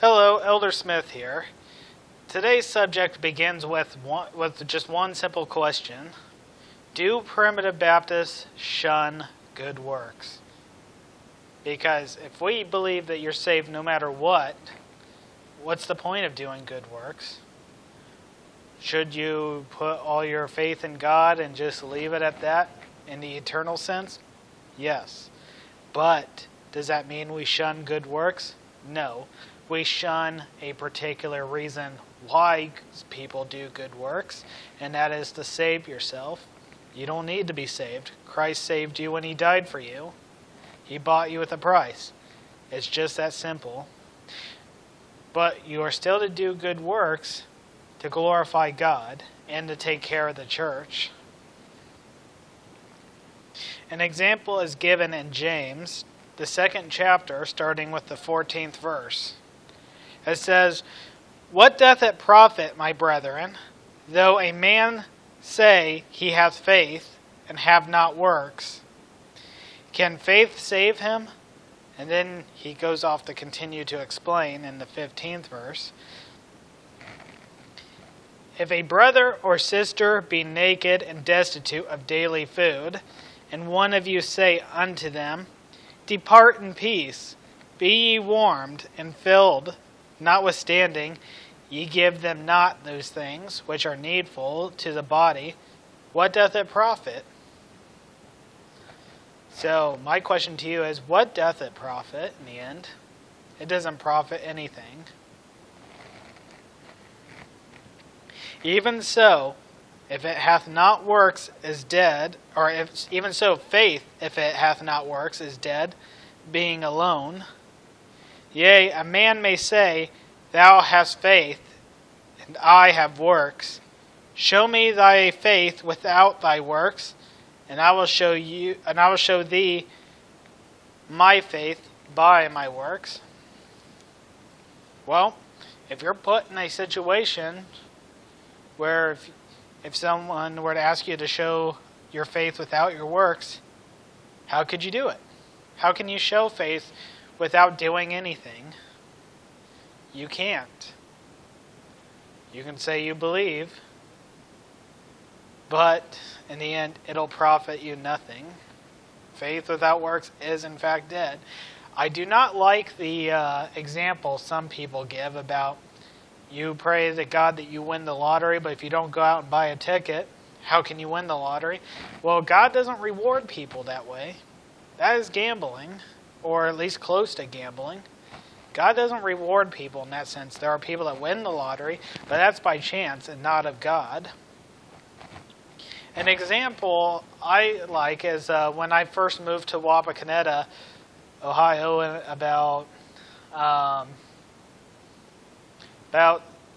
Hello, Elder Smith here. Today's subject begins with just one simple question. Do primitive Baptists shun good works? Because if we believe that you're saved no matter what, what's the point of doing good works? Should you put all your faith in God and just leave it at that in the eternal sense? Yes. But does that mean we shun good works? No. We shun a particular reason why people do good works, and that is to save yourself. You don't need to be saved. Christ saved you when He died for you. He bought you with a price. It's just that simple. But you are still to do good works to glorify God and to take care of the church. An example is given in James, the 2nd chapter, starting with the 14th verse. It says, "What doth it profit, my brethren, though a man say he hath faith, and have not works? Can faith save him?" And then he goes off to continue to explain in the 15th verse. "If a brother or sister be naked and destitute of daily food, and one of you say unto them, Depart in peace, be ye warmed and filled, notwithstanding ye give them not those things which are needful to the body, what doth it profit?" So my question to you is, what doth it profit in the end? It doesn't profit anything. Even so, if it hath not works, is dead, or even so, faith, if it hath not works, is dead, being alone. Yea, a man may say, Thou hast faith, and I have works. Show me thy faith without thy works, and I will show thee my faith by my works. Well, if you're put in a situation where if someone were to ask you to show your faith without your works, how could you do it? How can you show faith without doing anything? You can't. You can say you believe, but in the end, it'll profit you nothing. Faith without works is in fact dead. I do not like the example some people give about you pray to God that you win the lottery, but if you don't go out and buy a ticket, how can you win the lottery? Well, God doesn't reward people that way. That is gambling, or at least close to gambling. God doesn't reward people in that sense. There are people that win the lottery, but that's by chance and not of God. An example I like is when I first moved to Wapakoneta, Ohio, about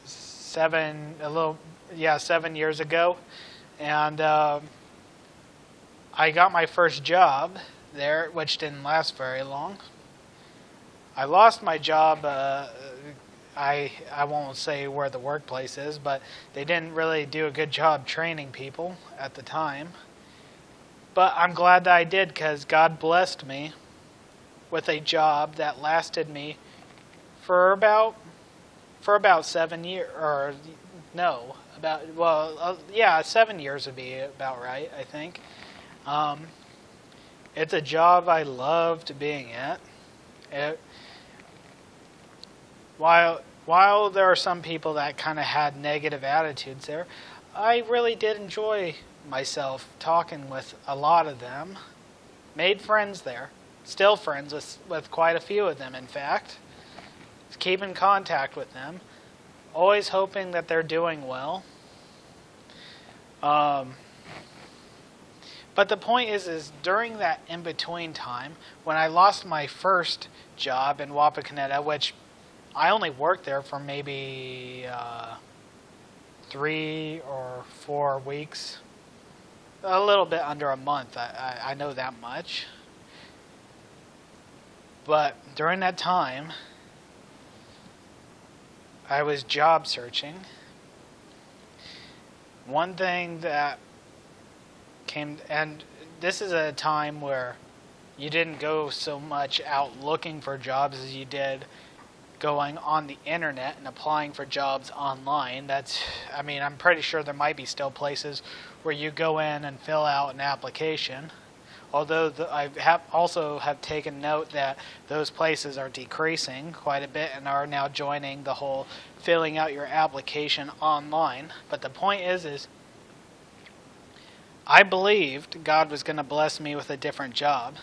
7 years ago, and I got my first job there, which didn't last very long. I lost my job. I won't say where the workplace is, but they didn't really do a good job training people at the time. But I'm glad that I did, because God blessed me with a job that lasted me for about 7 years, 7 years would be about right, I think. It's a job I loved being at. While there are some people that kind of had negative attitudes there, I really did enjoy myself talking with a lot of them. Made friends there. Still friends with quite a few of them, in fact. Keep in contact with them. Always hoping that they're doing well. But the point is during that in-between time, when I lost my first job in Wapakoneta, which I only worked there for maybe 3 or 4 weeks, a little bit under a month, I know that much. But during that time, I was job searching. One thing that came, and this is a time where you didn't go so much out looking for jobs as you did going on the internet and applying for jobs online. I'm pretty sure there might be still places where you go in and fill out an application. Although I have taken note that those places are decreasing quite a bit and are now joining the whole filling out your application online. But the point is I believed God was going to bless me with a different job.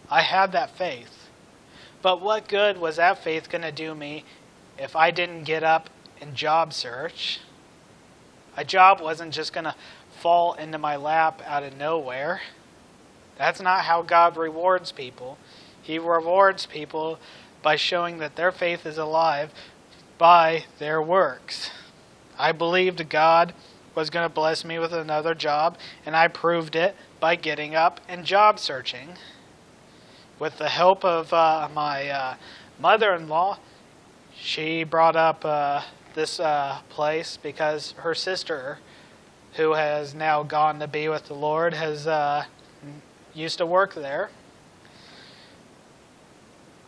I had that faith. But what good was that faith going to do me if I didn't get up and job search? A job wasn't just going to fall into my lap out of nowhere. That's not how God rewards people. He rewards people by showing that their faith is alive by their works. I believed God was going to bless me with another job, and I proved it by getting up and job searching. With the help of my mother-in-law, she brought up this place because her sister, who has now gone to be with the Lord, has used to work there.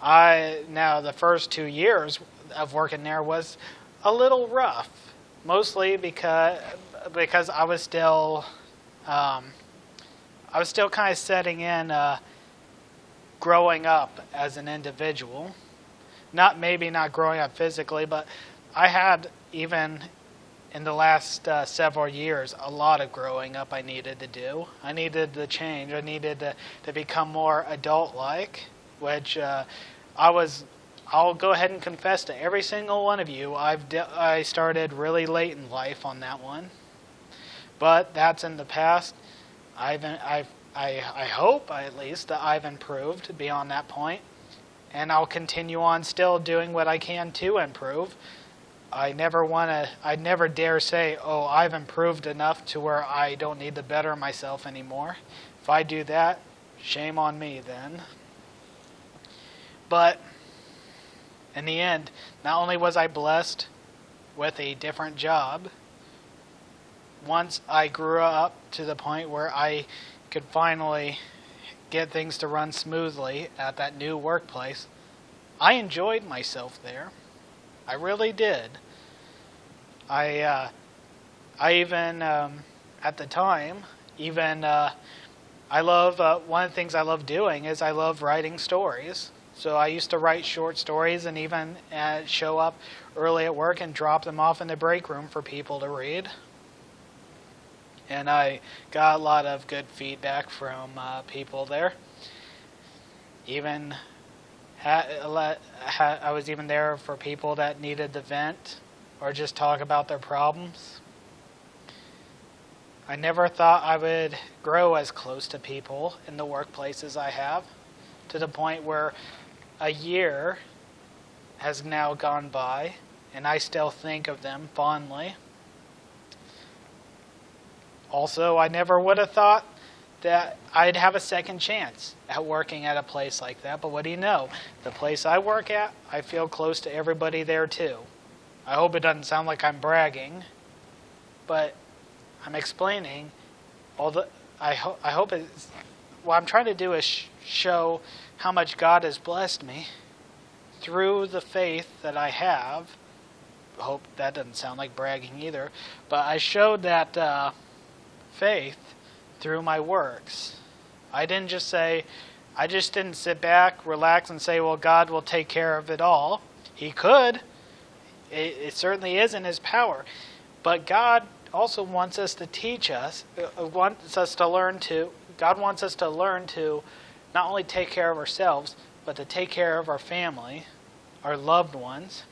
The first 2 years of working there was a little rough, mostly because I was still kind of setting in growing up as an individual. Maybe not growing up physically, but I had, even in the last several years, a lot of growing up I needed to do. I needed to change. I needed to become more adult-like, which I'll go ahead and confess to every single one of you. I started really late in life on that one, but that's in the past. I hope, at least, that I've improved beyond that point, and I'll continue on still doing what I can to improve. I never dare say, oh, I've improved enough to where I don't need to better myself anymore. If I do that, shame on me then. But in the end, not only was I blessed with a different job, once I grew up to the point where I could finally get things to run smoothly at that new workplace, I enjoyed myself there. I really did. I even, at the time, I love, one of the things I love doing is I love writing stories. So I used to write short stories and even show up early at work and drop them off in the break room for people to read. And I got a lot of good feedback from people there. I was even there for people that needed to vent or just talk about their problems. I never thought I would grow as close to people in the workplaces I have, to the point where a year has now gone by and I still think of them fondly. Also, I never would have thought that I'd have a second chance at working at a place like that. But what do you know? The place I work at, I feel close to everybody there too. I hope it doesn't sound like I'm bragging, but I'm explaining I hope it's, what I'm trying to do is show how much God has blessed me through the faith that I have. I hope that doesn't sound like bragging either, but I showed that faith through my works. I just didn't sit back, relax, and say, well, God will take care of it all. He could. It certainly is in His power. But God also wants us to teach us, God wants us to learn to not only take care of ourselves, but to take care of our family, our loved ones.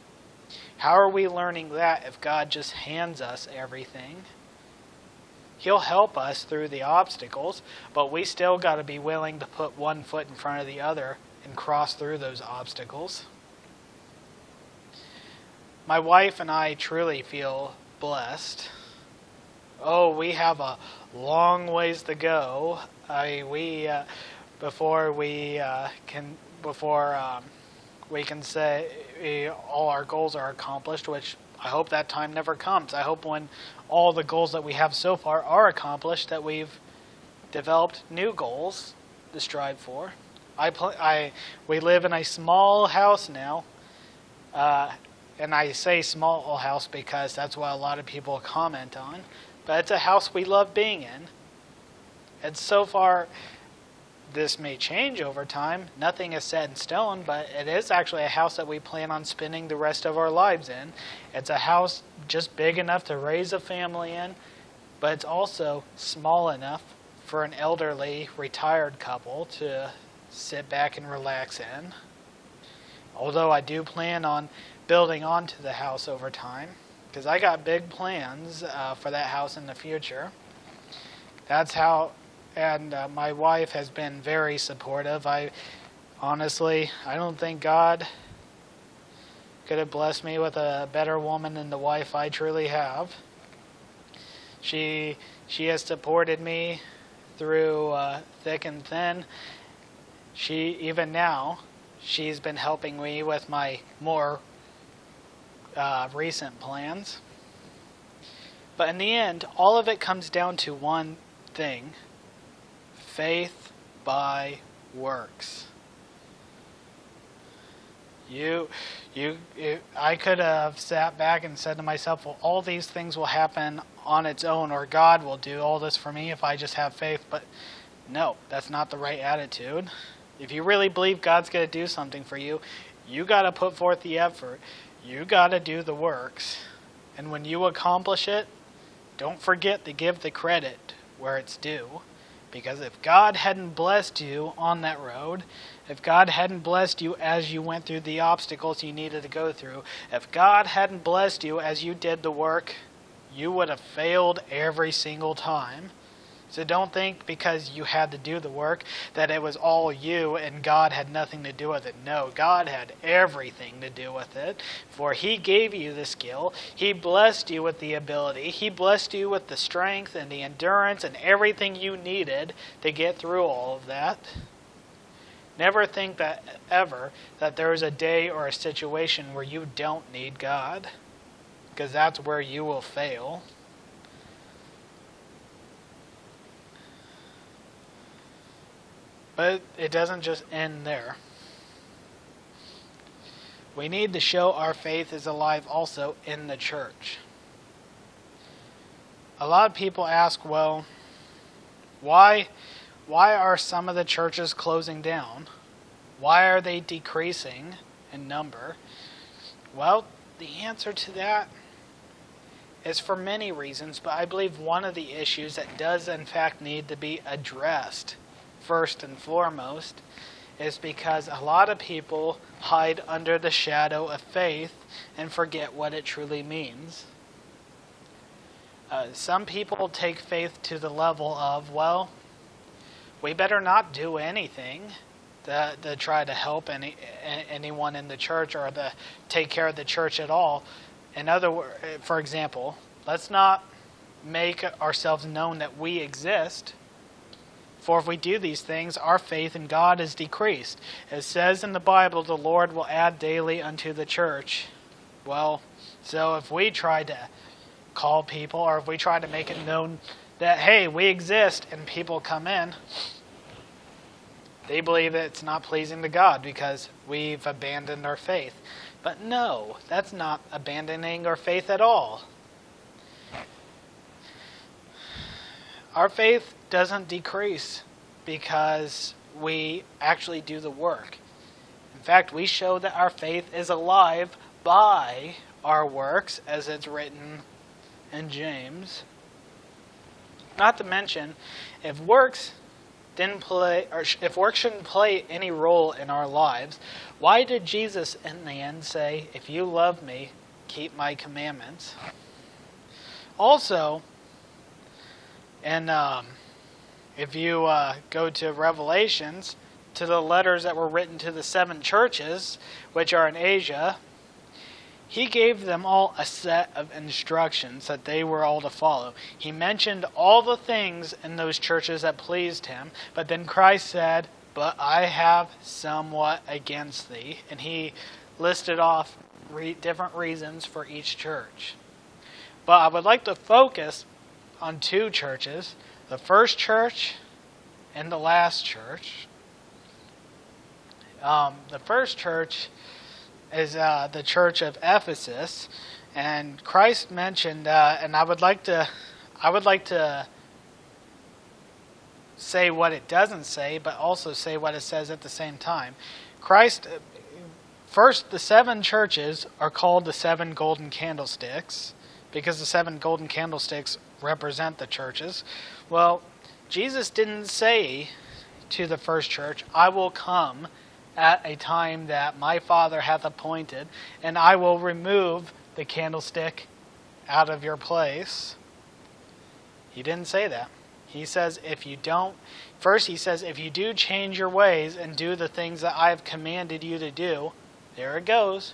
How are we learning that if God just hands us everything? He'll help us through the obstacles, but we still got to be willing to put one foot in front of the other and cross through those obstacles. My wife and I truly feel blessed. Oh, we have a long ways to go. Before we can say all our goals are accomplished, which I hope that time never comes. I hope when all the goals that we have so far are accomplished, that we've developed new goals to strive for. We live in a small house now, And I say small house because that's what a lot of people comment on. But it's a house we love being in. And so far, this may change over time. Nothing is set in stone, but it is actually a house that we plan on spending the rest of our lives in. It's a house just big enough to raise a family in, but it's also small enough for an elderly retired couple to sit back and relax in. Although I do plan on building onto the house over time, because I got big plans for that house in the future. That's how, and my wife has been very supportive. Honestly, I don't think God could have blessed me with a better woman than the wife I truly have. She has supported me through thick and thin. Even now, she's been helping me with my more recent plans. But in the end, all of it comes down to one thing: faith by works. I could have sat back and said to myself, well, all these things will happen on its own, or God will do all this for me if I just have faith. But no, that's not the right attitude. If you really believe God's going to do something for you, you got to put forth the effort. You got to do the works. And when you accomplish it, don't forget to give the credit where it's due. Because if God hadn't blessed you on that road, if God hadn't blessed you as you went through the obstacles you needed to go through, if God hadn't blessed you as you did the work, you would have failed every single time. So don't think because you had to do the work that it was all you and God had nothing to do with it. No, God had everything to do with it. For He gave you the skill. He blessed you with the ability. He blessed you with the strength and the endurance and everything you needed to get through all of that. Never think that there is a day or a situation where you don't need God, because that's where you will fail. But it doesn't just end there. We need to show our faith is alive also in the church. A lot of people ask, well, why are some of the churches closing down? Why are they decreasing in number? Well, the answer to that is for many reasons, but I believe one of the issues that does in fact need to be addressed first and foremost is because a lot of people hide under the shadow of faith and forget what it truly means. Some people take faith to the level of, well, we better not do anything to try to help anyone in the church or to take care of the church at all. In other words, for example, let's not make ourselves known that we exist. For if we do these things, our faith in God is decreased. It says in the Bible, the Lord will add daily unto the church. Well, so if we try to call people, or if we try to make it known that, hey, we exist, and people come in, they believe that it's not pleasing to God because we've abandoned our faith. But no, that's not abandoning our faith at all. Our faith doesn't decrease because we actually do the work. In fact, we show that our faith is alive by our works, as it's written in James. Not to mention, if works shouldn't play any role in our lives, why did Jesus in the end say, if you love me, keep my commandments? Also, and if you go to Revelations, to the letters that were written to the 7 churches, which are in Asia, He gave them all a set of instructions that they were all to follow. He mentioned all the things in those churches that pleased Him, but then Christ said, but I have somewhat against thee. And He listed off different reasons for each church. But I would like to focus on 2 churches, the first church and the last church. The first church, is the church of Ephesus, and Christ mentioned, and I would like to say what it doesn't say, but also say what it says at the same time. Christ, first, the 7 churches are called the 7 golden candlesticks, because the 7 golden candlesticks represent the churches. Well, Jesus didn't say to the first church, I will come at a time that my Father hath appointed, and I will remove the candlestick out of your place. He didn't say that. He says, if you do change your ways and do the things that I have commanded you to do, there it goes,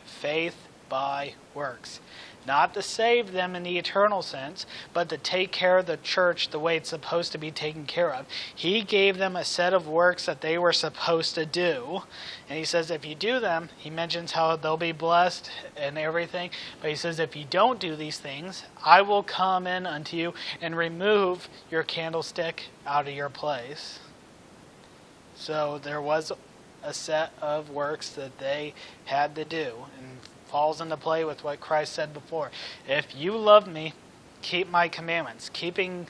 faith by works. Not to save them in the eternal sense, but to take care of the church the way it's supposed to be taken care of. He gave them a set of works that they were supposed to do. And he says if you do them, he mentions how they'll be blessed and everything. But he says if you don't do these things, I will come in unto you and remove your candlestick out of your place. So there was a set of works that they had to do. And falls into play with what Christ said before. If you love me, keep my commandments. Keeping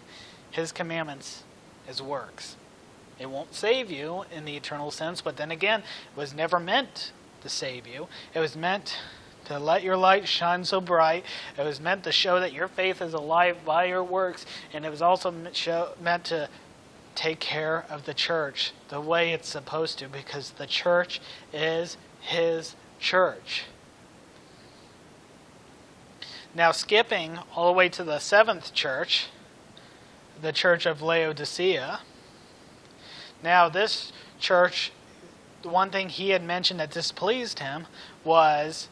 his commandments is works. It won't save you in the eternal sense, but then again, it was never meant to save you. It was meant to let your light shine so bright. It was meant to show that your faith is alive by your works, and it was also meant to take care of the church the way it's supposed to, because the church is his church. Now, skipping all the way to the 7th church, the church of Laodicea. Now, this church, the one thing he had mentioned that displeased him was,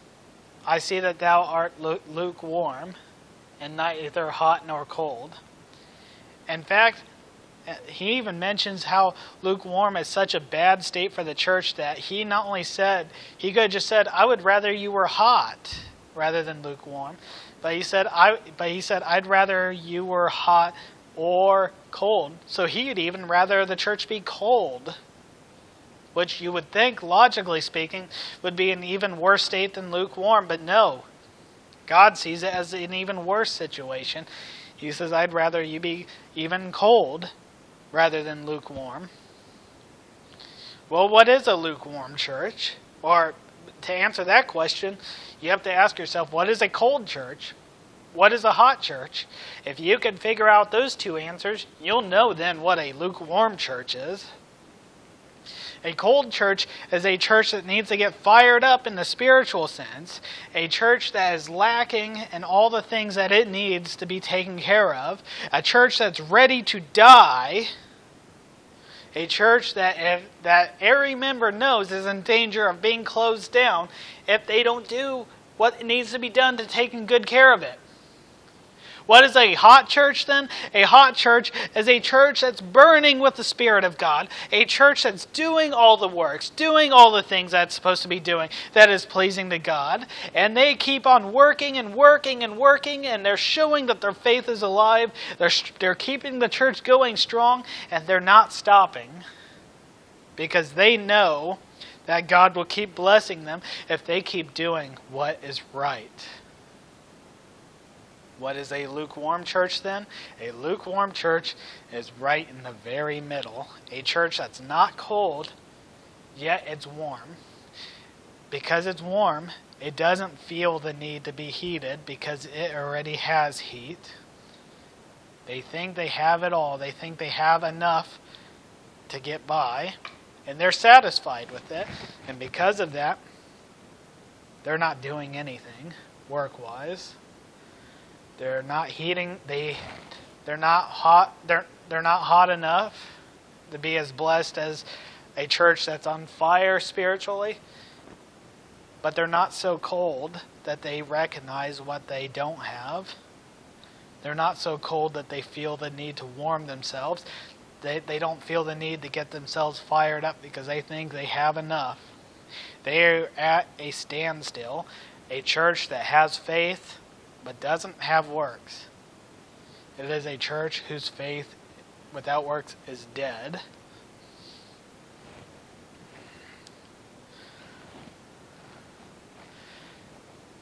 I see that thou art lukewarm, and neither hot nor cold. In fact, he even mentions how lukewarm is such a bad state for the church that he not only said, he could have just said, I would rather you were hot rather than lukewarm. But he said, I'd rather you were hot or cold. So he'd even rather the church be cold, which you would think, logically speaking, would be an even worse state than lukewarm. But no, God sees it as an even worse situation. He says, I'd rather you be even cold rather than lukewarm. Well, what is a lukewarm church? Or to answer that question, you have to ask yourself, what is a cold church? What is a hot church? If you can figure out those 2 answers, you'll know then what a lukewarm church is. A cold church is a church that needs to get fired up in the spiritual sense. A church that is lacking in all the things that it needs to be taken care of. A church that's ready to die. A church that every member knows is in danger of being closed down if they don't do what needs to be done to take good care of it. What is a hot church then? A hot church is a church that's burning with the Spirit of God. A church that's doing all the works, doing all the things that's supposed to be doing that is pleasing to God. And they keep on working and working and working, and they're showing that their faith is alive. They're keeping the church going strong, and they're not stopping. Because they know that God will keep blessing them if they keep doing what is right. What is a lukewarm church then? A lukewarm church is right in the very middle. A church that's not cold, yet it's warm. Because it's warm, it doesn't feel the need to be heated because it already has heat. They think they have it all. They think they have enough to get by. And they're satisfied with it. And because of that, they're not doing anything work-wise. They're not heating. They're not hot. They're not hot enough to be as blessed as a church that's on fire spiritually. But they're not so cold that they recognize what they don't have. They're not so cold that they feel the need to warm themselves. They don't feel the need to get themselves fired up because they think they have enough. They're at a standstill. A church that has faith but doesn't have works. It is a church whose faith without works is dead.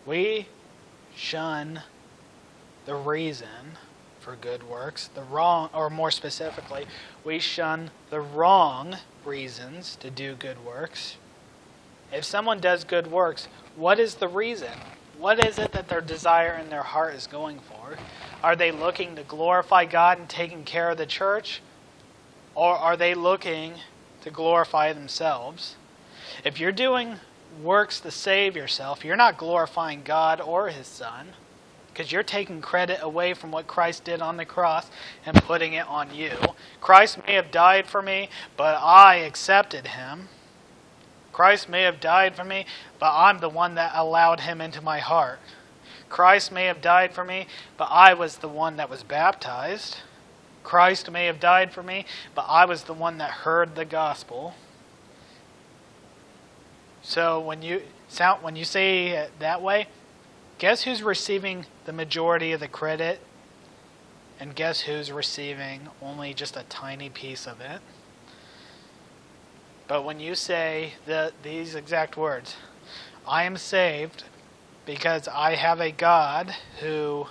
We shun the reason for good works, the wrong, or more specifically, we shun the wrong reasons to do good works. If someone does good works, what is the reason? What is it that their desire in their heart is going for? Are they looking to glorify God and taking care of the church? Or are they looking to glorify themselves? If you're doing works to save yourself, you're not glorifying God or His Son, because you're taking credit away from what Christ did on the cross and putting it on you. Christ may have died for me, but I accepted Him. Christ may have died for me, but I'm the one that allowed Him into my heart. Christ may have died for me, but I was the one that was baptized. Christ may have died for me, but I was the one that heard the gospel. So when you say it that way, guess who's receiving the majority of the credit? And guess who's receiving only just a tiny piece of it? But when you say these exact words, I am saved because I have a God who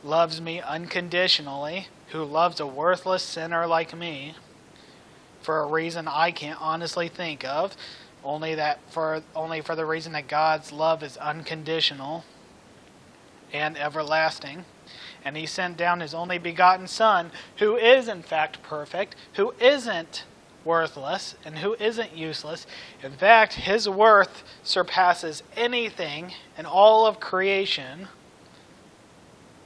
loves me unconditionally, who loves a worthless sinner like me, for a reason I can't honestly think of, only for the reason that God's love is unconditional and everlasting. And He sent down His only begotten Son, who is in fact perfect, who isn't worthless, and who isn't useless. In fact, His worth surpasses anything in all of creation.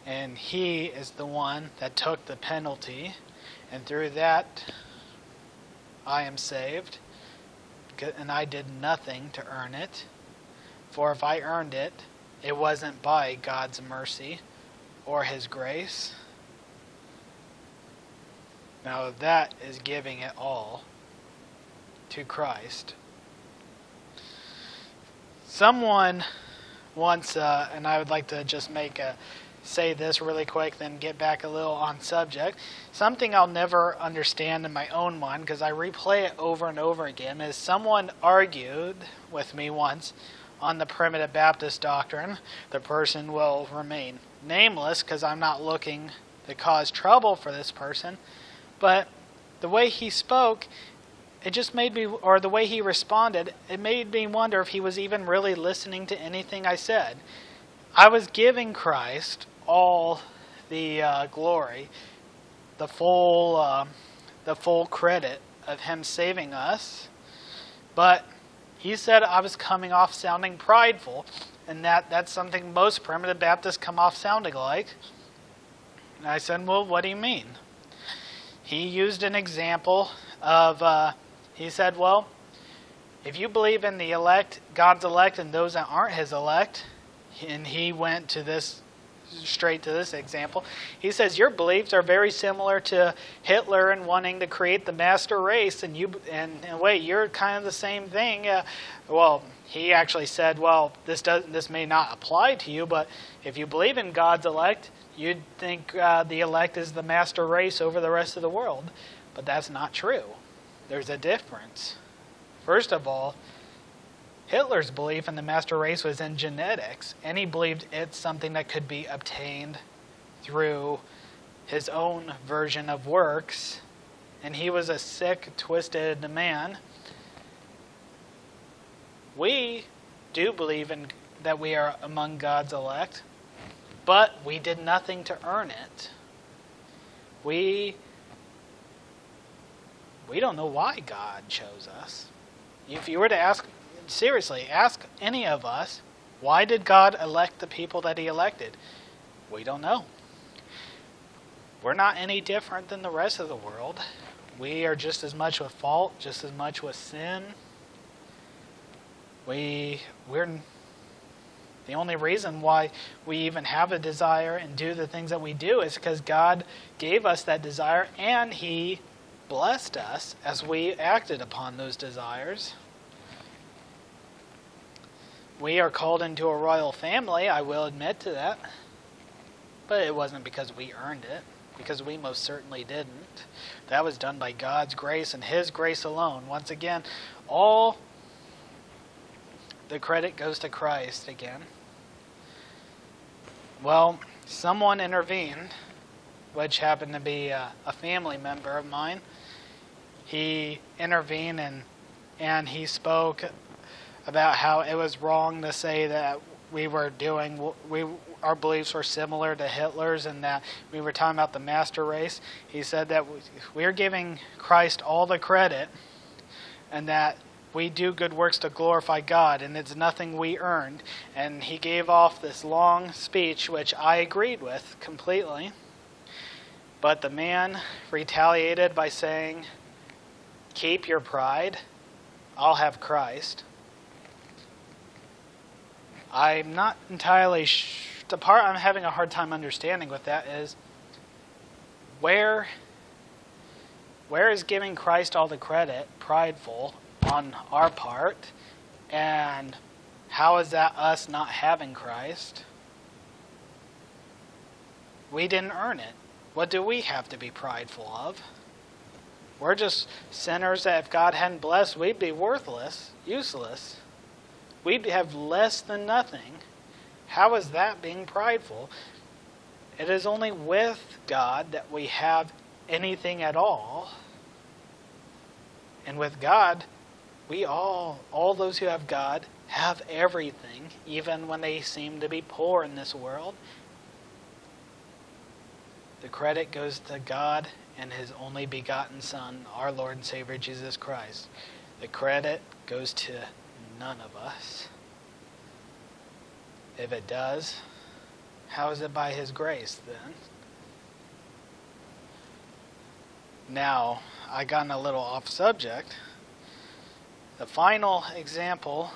And He is the one that took the penalty. And through that, I am saved. And I did nothing to earn it. For if I earned it, it wasn't by God's mercy or His grace. Now that is giving it all to Christ. Someone once, and I would like to just say this really quick, then get back a little on subject. Something I'll never understand in my own mind, because I replay it over and over again, is someone argued with me once on the primitive Baptist doctrine. The person will remain nameless because I'm not looking to cause trouble for this person. But the way he spoke, it just made me, or the way he responded, it made me wonder if he was even really listening to anything I said. I was giving Christ all the glory, the full credit of Him saving us, but he said I was coming off sounding prideful, and that's something most primitive Baptists come off sounding like. And I said, well, what do you mean? He used an example of, he said, well, if you believe in the elect, God's elect, and those that aren't His elect, and he went straight to this example. He says your beliefs are very similar to Hitler and wanting to create the master race, and in a way you're kind of the same thing. Well, he actually said, well, this may not apply to you, but if you believe in God's elect, you'd think the elect is the master race over the rest of the world. But that's not true. There's a difference. First of all, Hitler's belief in the master race was in genetics, and he believed it's something that could be obtained through his own version of works, and he was a sick, twisted man. We do believe that we are among God's elect, but we did nothing to earn it. We don't know why God chose us. If you were to ask any of us, why did God elect the people that He elected? We don't know. We're not any different than the rest of the world. We are just as much with fault, just as much with sin. We're the only reason why we even have a desire and do the things that we do is because God gave us that desire, and He blessed us as we acted upon those desires. We are called into a royal family, I will admit to that. But it wasn't because we earned it, because we most certainly didn't. That was done by God's grace and His grace alone. Once again, all the credit goes to Christ again. Well, someone intervened, which happened to be a family member of mine. He intervened and he spoke about how it was wrong to say that our beliefs were similar to Hitler's and that we were talking about the master race. He said that we're giving Christ all the credit and that we do good works to glorify God, and it's nothing we earned. And he gave off this long speech, which I agreed with completely. But the man retaliated by saying, "Keep your pride. I'll have Christ." I'm not entirely the part I'm having a hard time understanding with that is where is giving Christ all the credit prideful on our part, and how is that us not having Christ? We didn't earn it. What do we have to be prideful of? We're just sinners that if God hadn't blessed, we'd be worthless, useless. We'd have less than nothing. How is that being prideful? It is only with God that we have anything at all. And with God, we all those who have God, have everything, even when they seem to be poor in this world. The credit goes to God and His only begotten Son, our Lord and Savior Jesus Christ. The credit goes to none of us. If it does, how is it by His grace then? Now, I gotten a little off subject. The final example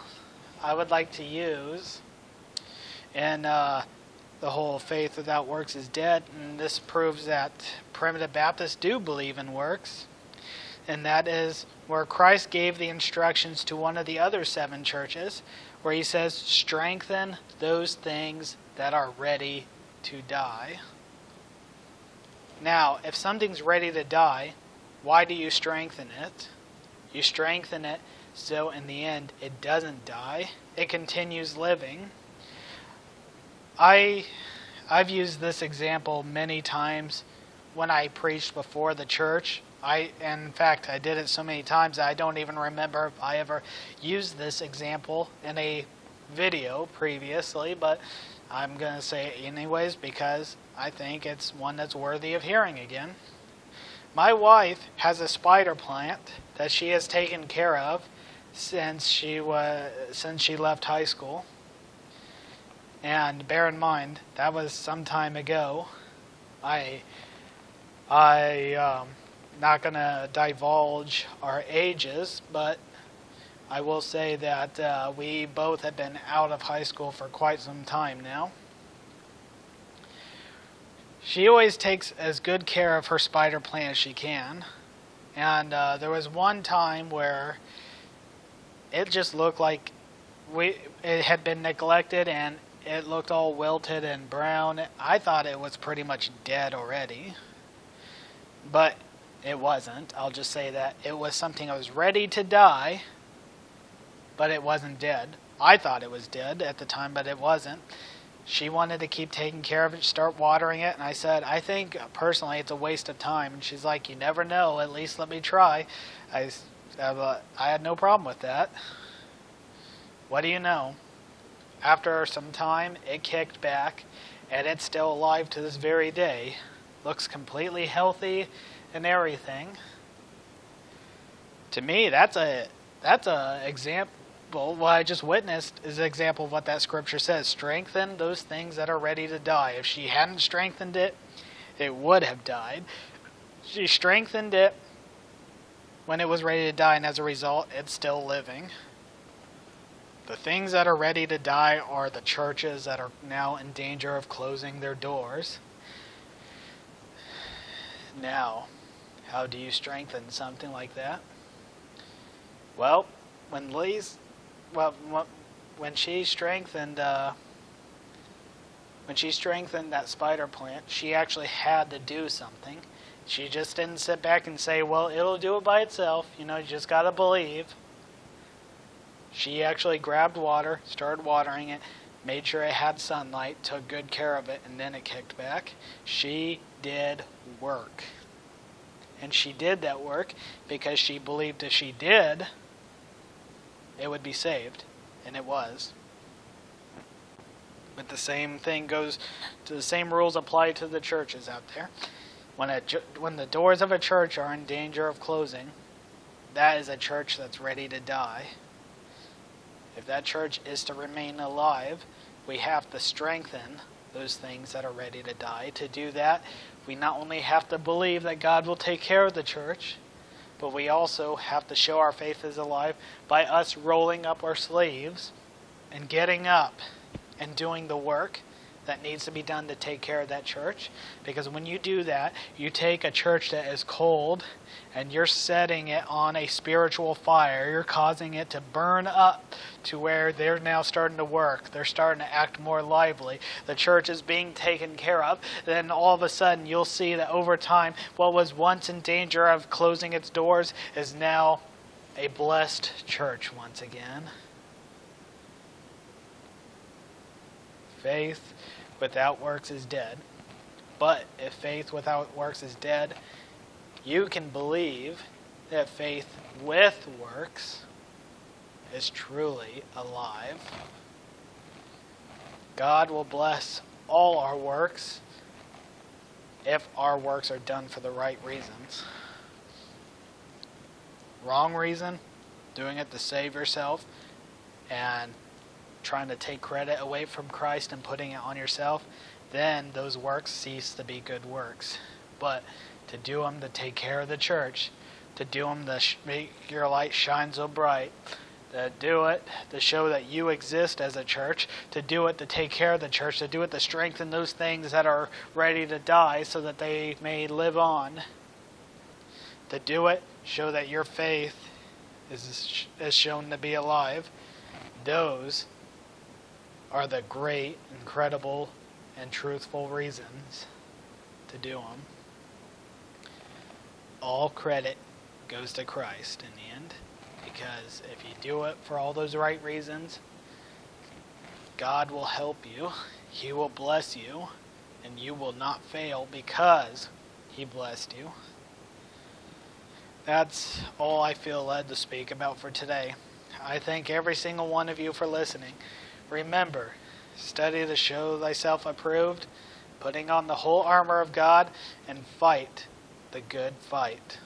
I would like to use, and the whole faith without works is dead, and this proves that primitive Baptists do believe in works, and that is where Christ gave the instructions to one of the other 7 churches, where He says, strengthen those things that are ready to die. Now, if something's ready to die, why do you strengthen it? You strengthen it so in the end it doesn't die. It continues living. I've used this example many times when I preached before the church. In fact, I did it so many times that I don't even remember if I ever used this example in a video previously, but I'm going to say it anyways because I think it's one that's worthy of hearing again. My wife has a spider plant that she has taken care of since she left high school. And bear in mind, that was some time ago. I not going to divulge our ages, but I will say that we both have been out of high school for quite some time now. She always takes as good care of her spider plant as she can. And there was one time where it just looked like it had been neglected and it looked all wilted and brown. I thought it was pretty much dead already. But it wasn't. I'll just say that it was something that was ready to die, but it wasn't dead. I thought it was dead at the time, but it wasn't. She wanted to keep taking care of it, start watering it, and I said, I think personally it's a waste of time. And she's like, you never know, at least let me try. I had no problem with that. What do you know? After some time, it kicked back, and it's still alive to this very day. Looks completely healthy and everything. To me, that's a example. What I just witnessed is an example of what that scripture says. Strengthen those things that are ready to die. If she hadn't strengthened it, it would have died. She strengthened it when it was ready to die, and as a result, it's still living. The things that are ready to die are the churches that are now in danger of closing their doors. Now, how do you strengthen something like that? Well, when she strengthened that spider plant, she actually had to do something. She just didn't sit back and say, well, it'll do it by itself. You just got to believe. She actually grabbed water, started watering it, made sure it had sunlight, took good care of it, and then it kicked back. She did work. And she did that work because she believed if she did, it would be saved. And it was. But the same thing goes to the same rules apply to the churches out there. When the doors of a church are in danger of closing, that is a church that's ready to die. If that church is to remain alive, we have to strengthen those things that are ready to die. To do that, we not only have to believe that God will take care of the church, but we also have to show our faith is alive by us rolling up our sleeves and getting up and doing the work that needs to be done to take care of that church. Because when you do that, you take a church that is cold and you're setting it on a spiritual fire. You're causing it to burn up to where they're now starting to work. They're starting to act more lively. The church is being taken care of. Then all of a sudden you'll see that over time, what was once in danger of closing its doors is now a blessed church once again. Faith without works is dead. But if faith without works is dead, you can believe that faith with works is truly alive. God will bless all our works if our works are done for the right reasons. Wrong reason, doing it to save yourself and trying to take credit away from Christ and putting it on yourself, then those works cease to be good works. But to do them to take care of the church, to do them to make your light shine so bright, to do it to show that you exist as a church, to do it to take care of the church, to do it to strengthen those things that are ready to die so that they may live on, to do it, show that your faith is shown to be alive. Those are the great, incredible, and truthful reasons to do them. All credit goes to Christ in the end, because if you do it for all those right reasons, God will help you, He will bless you, and you will not fail because He blessed you. That's all I feel led to speak about for today. I thank every single one of you for listening. Remember, study to show thyself approved, putting on the whole armor of God, and fight the good fight.